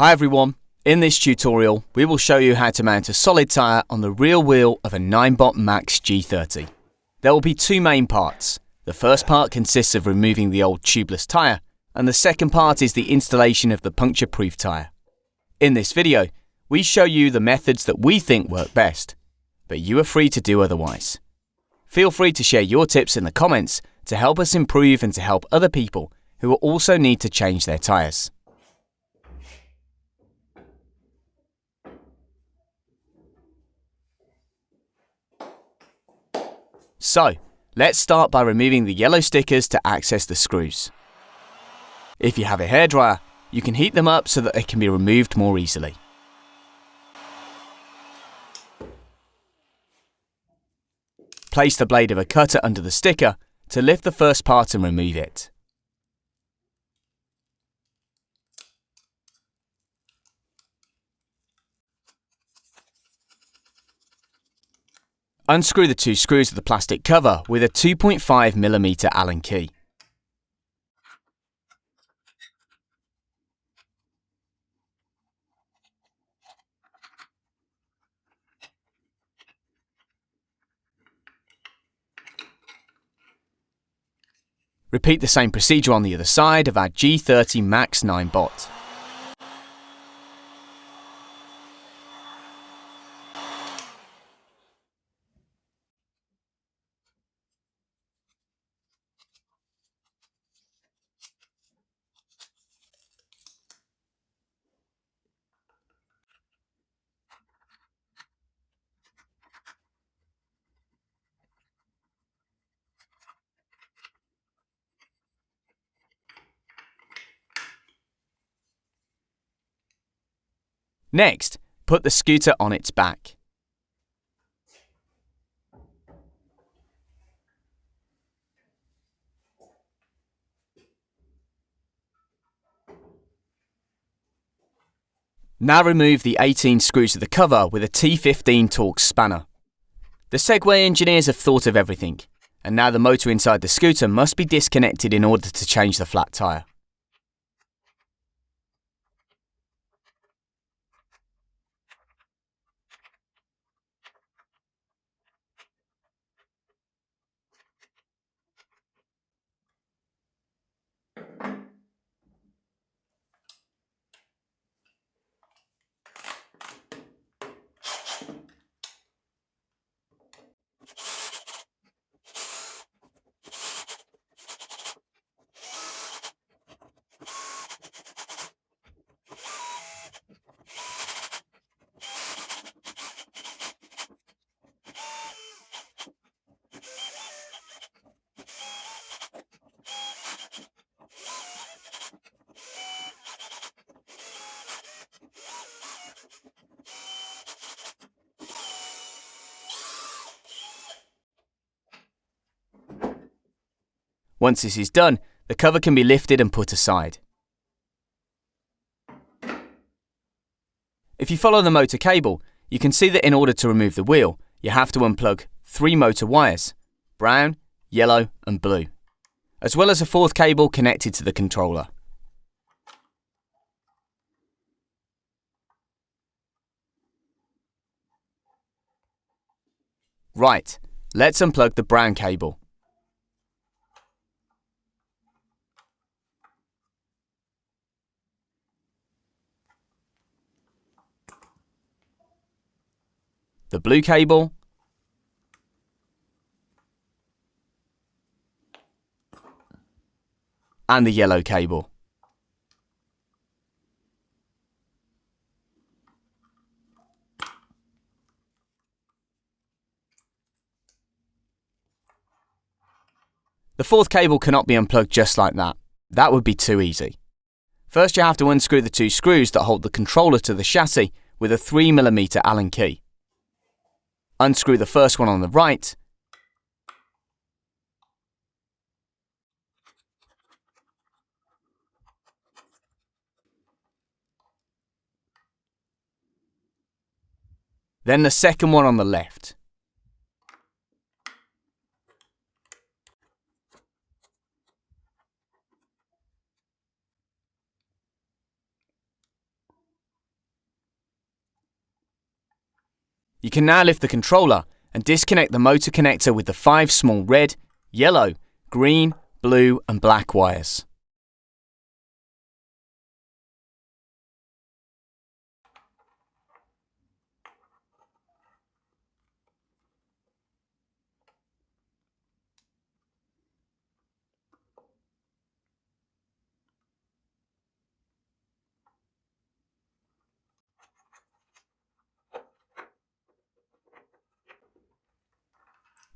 Hi everyone, in this tutorial we will show you how to mount a solid tyre on the rear wheel of a Ninebot Max G30. There will be two main parts. The first part consists of removing the old tubeless tyre, and the second part is the installation of the puncture-proof tyre. In this video, we show you the methods that we think work best, but you are free to do otherwise. Feel free to share your tips in the comments to help us improve and to help other people who will also need to change their tyres. So, let's start by removing the yellow stickers to access the screws. If you have a hairdryer, you can heat them up so that they can be removed more easily. Place the blade of a cutter under the sticker to lift the first part and remove it. Unscrew the two screws of the plastic cover with a 2.5mm Allen key. Repeat the same procedure on the other side of our G30 Max Ninebot. Next, put the scooter on its back. Now remove the 18 screws of the cover with a T15 Torx spanner. The Segway engineers have thought of everything, and now the motor inside the scooter must be disconnected in order to change the flat tyre. Once this is done, the cover can be lifted and put aside. If you follow the motor cable, you can see that in order to remove the wheel, you have to unplug 3 motor wires, brown, yellow and blue, as well as a fourth cable connected to the controller. Right, let's unplug the brown cable. The blue cable, and the yellow cable. The fourth cable cannot be unplugged just like that. That would be too easy. First you have to unscrew the two screws that hold the controller to the chassis with a 3mm Allen key. Unscrew the first one on the right, then the second one on the left. You can now lift the controller and disconnect the motor connector with the 5 small red, yellow, green, blue and black wires.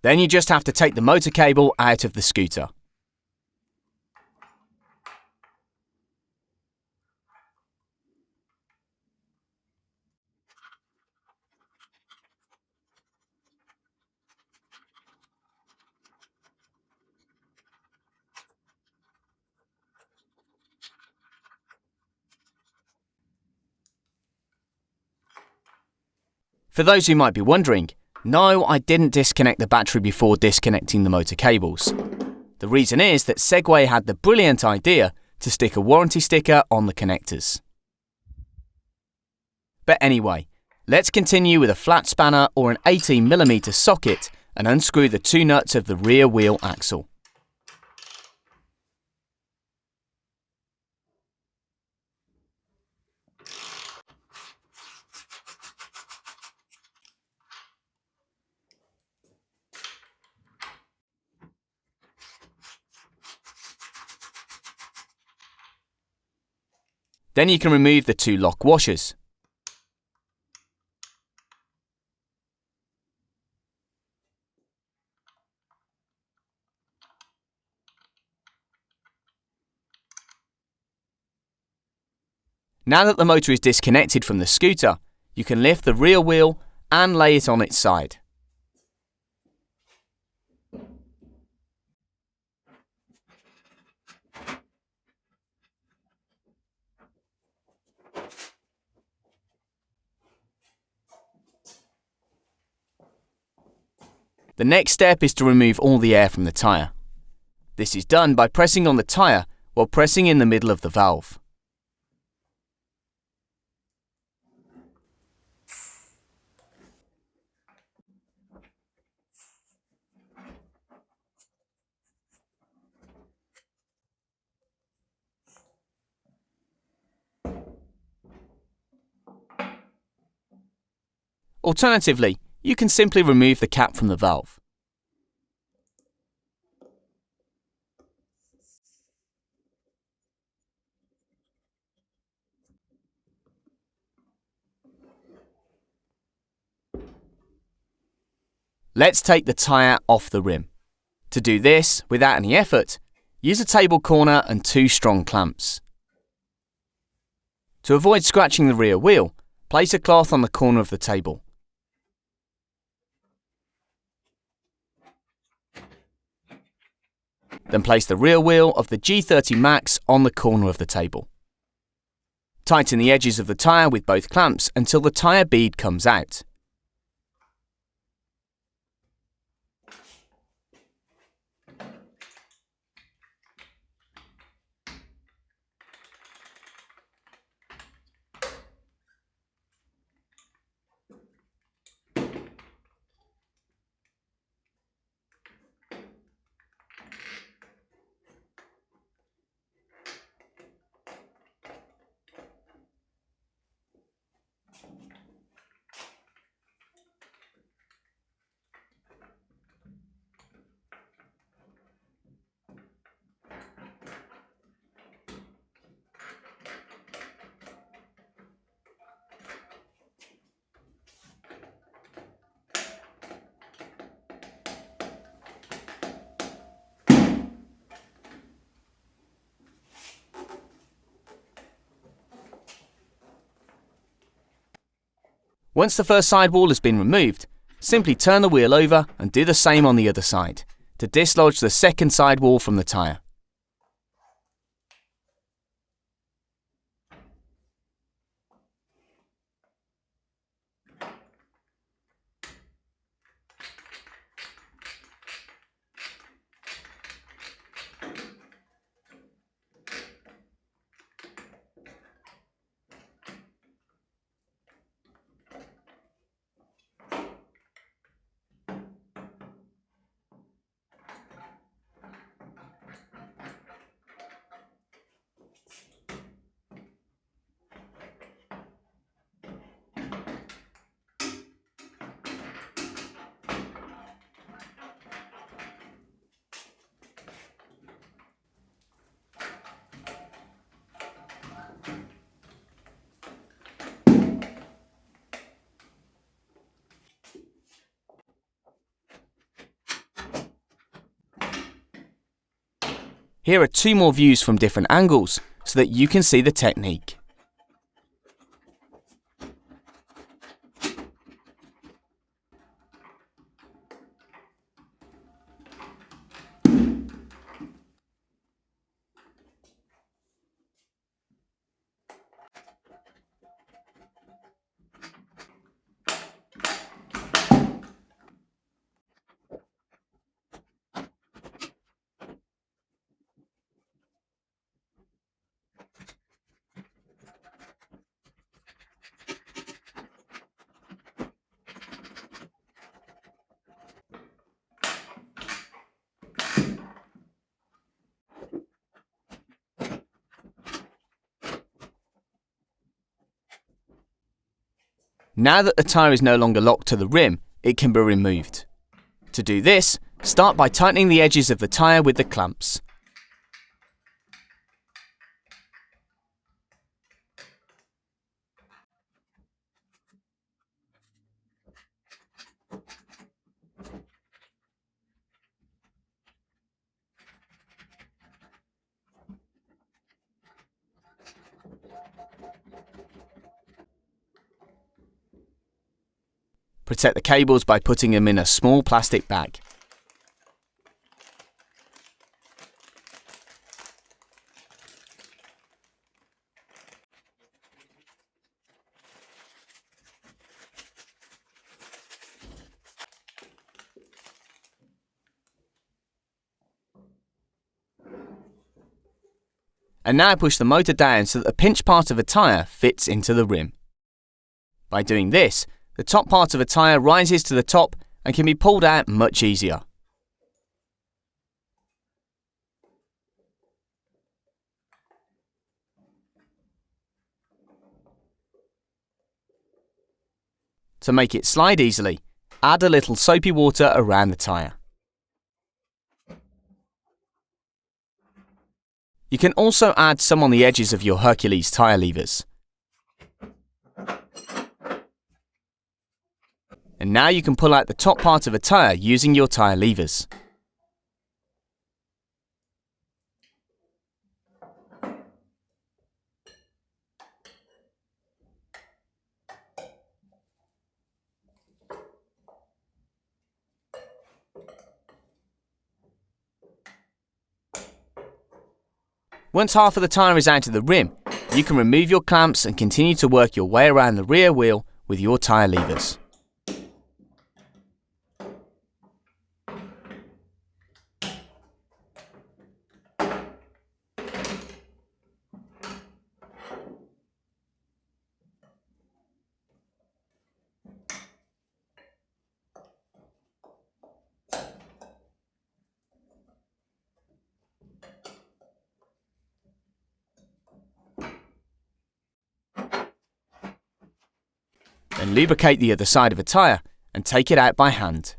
Then you just have to take the motor cable out of the scooter. For those who might be wondering, no, I didn't disconnect the battery before disconnecting the motor cables. The reason is that Segway had the brilliant idea to stick a warranty sticker on the connectors. But anyway, let's continue with a flat spanner or an 18mm socket and unscrew the 2 nuts of the rear wheel axle. Then you can remove the 2 lock washers. Now that the motor is disconnected from the scooter, you can lift the rear wheel and lay it on its side. The next step is to remove all the air from the tyre. This is done by pressing on the tyre while pressing in the middle of the valve. Alternatively, you can simply remove the cap from the valve. Let's take the tyre off the rim. To do this, without any effort, use a table corner and 2 strong clamps. To avoid scratching the rear wheel, place a cloth on the corner of the table. Then place the rear wheel of the G30 Max on the corner of the table. Tighten the edges of the tyre with both clamps until the tyre bead comes out. Once the first sidewall has been removed, simply turn the wheel over and do the same on the other side, to dislodge the second sidewall from the tyre. Here are 2 more views from different angles so that you can see the technique. Now that the tyre is no longer locked to the rim, it can be removed. To do this, start by tightening the edges of the tyre with the clamps. Protect the cables by putting them in a small plastic bag. And now push the motor down so that the pinch part of a tyre fits into the rim. By doing this, the top part of a tyre rises to the top and can be pulled out much easier. To make it slide easily, add a little soapy water around the tyre. You can also add some on the edges of your Hercules tyre levers. And now you can pull out the top part of a tyre using your tyre levers. Once half of the tyre is out of the rim, you can remove your clamps and continue to work your way around the rear wheel with your tyre levers. Then lubricate the other side of a tyre and take it out by hand.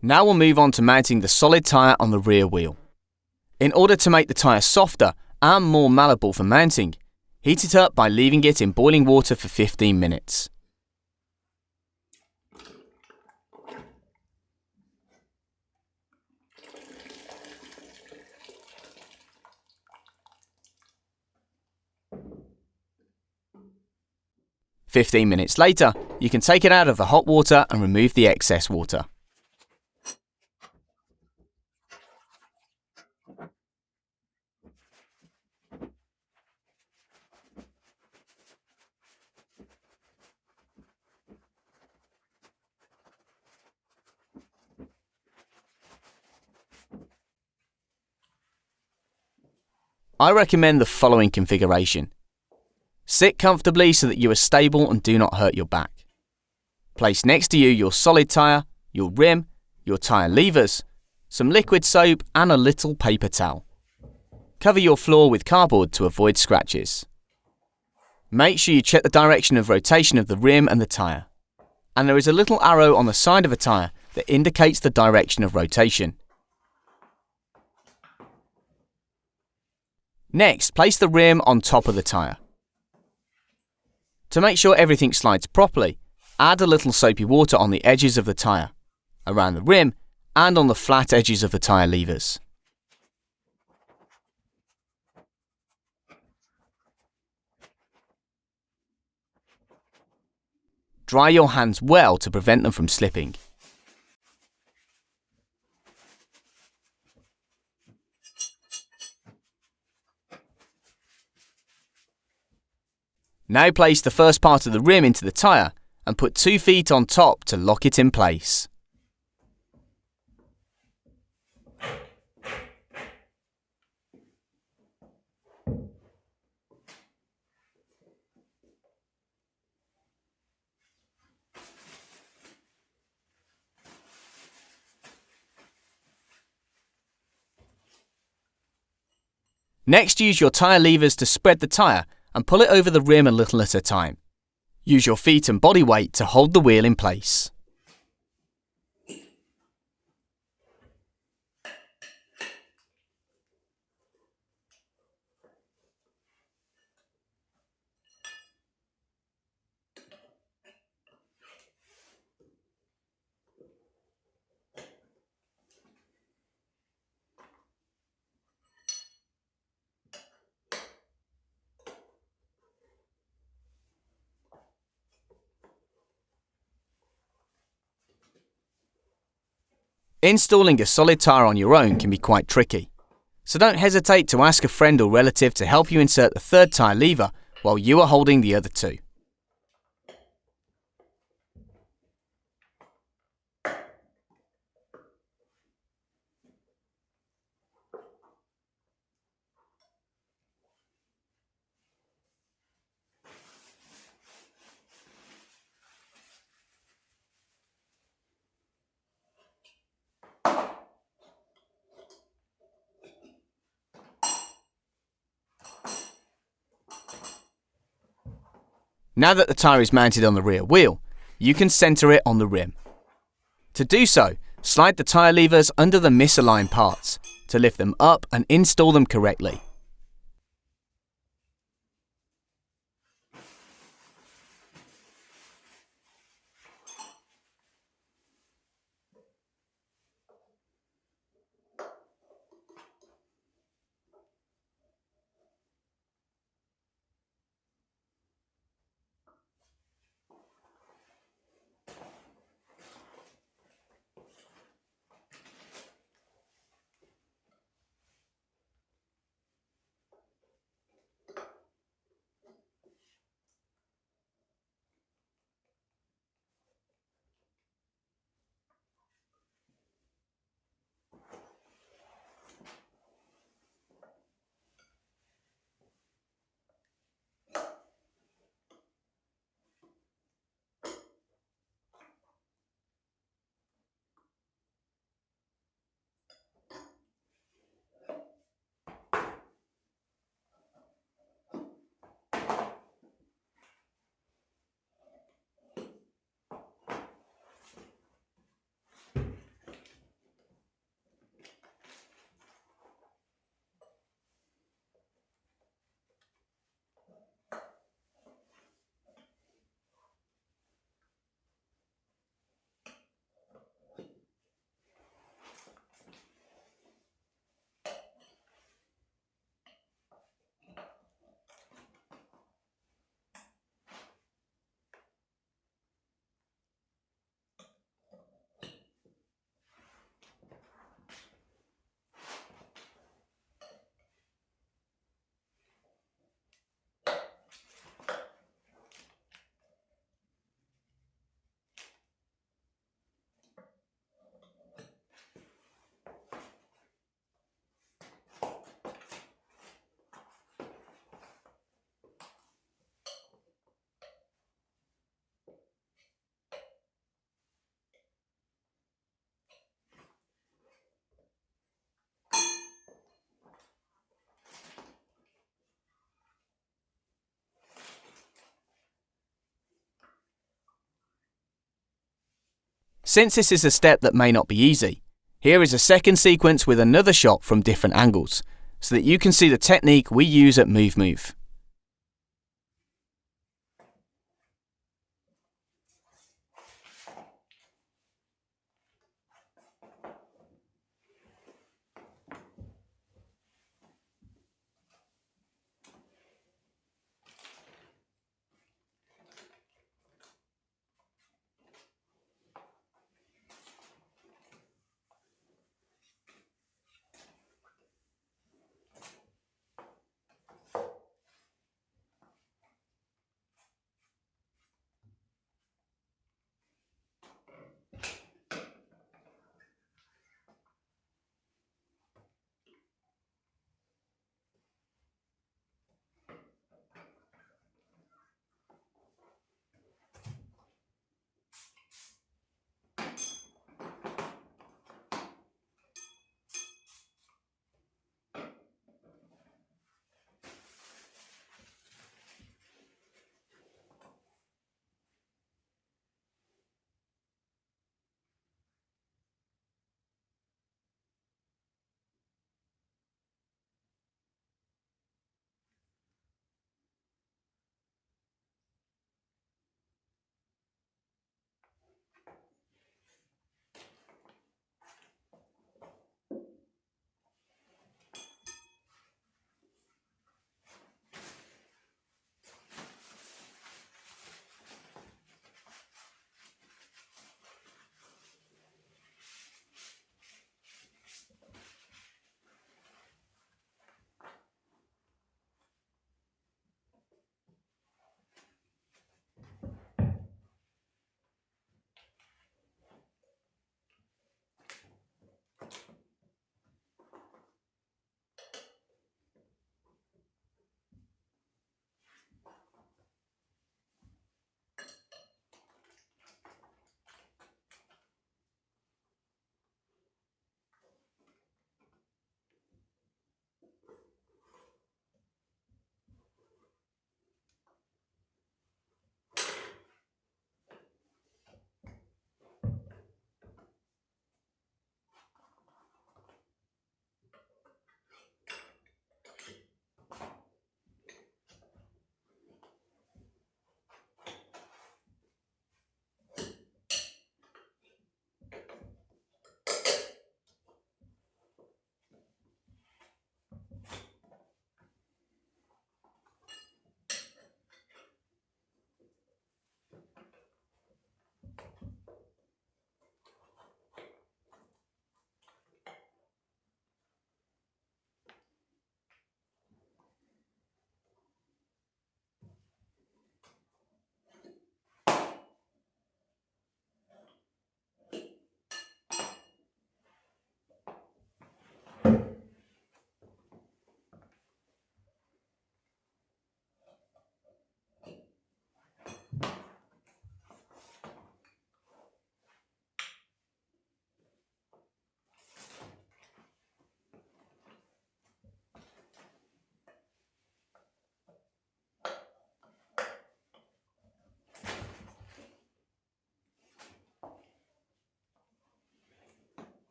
Now we'll move on to mounting the solid tyre on the rear wheel. In order to make the tyre softer and more malleable for mounting, heat it up by leaving it in boiling water for 15 minutes. "15 minutes later, you can take it out of the hot water and remove the excess water. I recommend the following configuration. Sit comfortably so that you are stable and do not hurt your back. Place next to you your solid tyre, your rim, your tyre levers, some liquid soap and a little paper towel. Cover your floor with cardboard to avoid scratches. Make sure you check the direction of rotation of the rim and the tyre. And there is a little arrow on the side of a tyre that indicates the direction of rotation. Next, place the rim on top of the tyre. To make sure everything slides properly, add a little soapy water on the edges of the tyre, around the rim, and on the flat edges of the tyre levers. Dry your hands well to prevent them from slipping. Now place the first part of the rim into the tyre and put 2 feet on top to lock it in place. Next, use your tyre levers to spread the tyre and pull it over the rim a little at a time. Use your feet and body weight to hold the wheel in place. Installing a solid tyre on your own can be quite tricky, so don't hesitate to ask a friend or relative to help you insert the third tyre lever while you are holding the other two. Now that the tyre is mounted on the rear wheel, you can centre it on the rim. To do so, slide the tyre levers under the misaligned parts to lift them up and install them correctly. Since this is a step that may not be easy, here is a second sequence with another shot from different angles, so that you can see the technique we use at Move.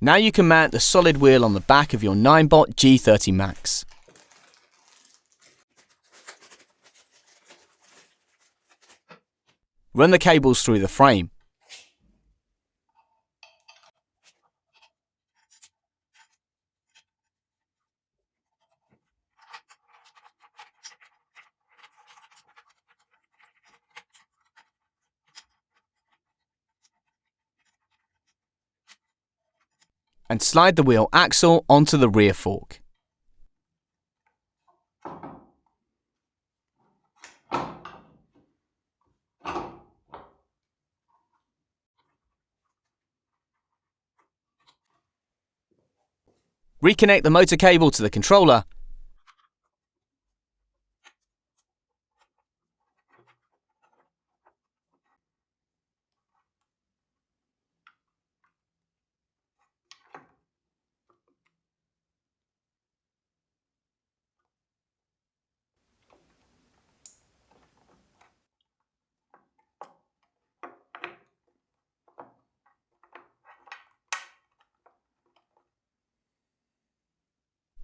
Now you can mount the solid wheel on the back of your Ninebot G30 Max. Run the cables through the frame. and slide the wheel axle onto the rear fork. Reconnect the motor cable to the controller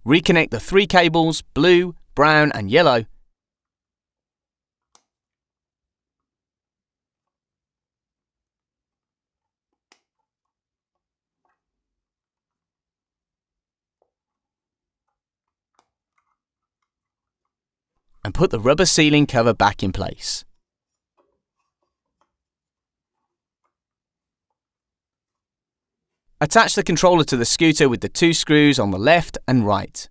reconnect the 3 cables, blue, brown and yellow, and put the rubber sealing cover back in place. Attach the controller to the scooter with the 2 screws on the left and right.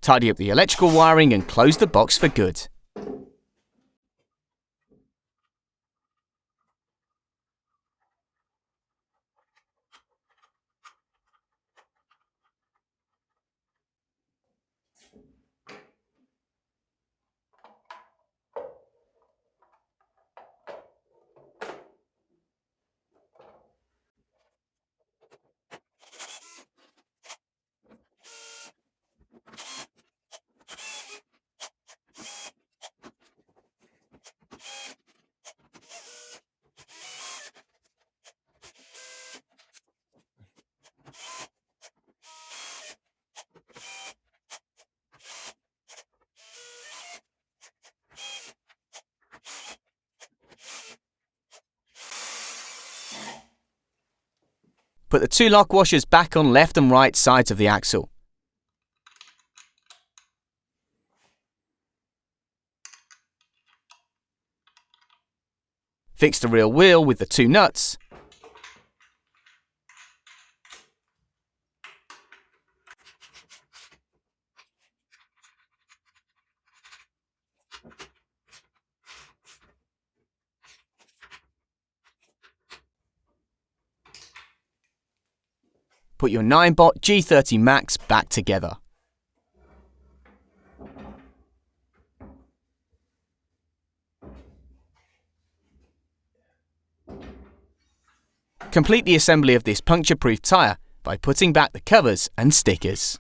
Tidy up the electrical wiring and close the box for good. Put the 2 lock washers back on left and right sides of the axle. Fix the rear wheel with the 2 nuts. Put your Ninebot G30 Max back together. Complete the assembly of this puncture-proof tyre by putting back the covers and stickers.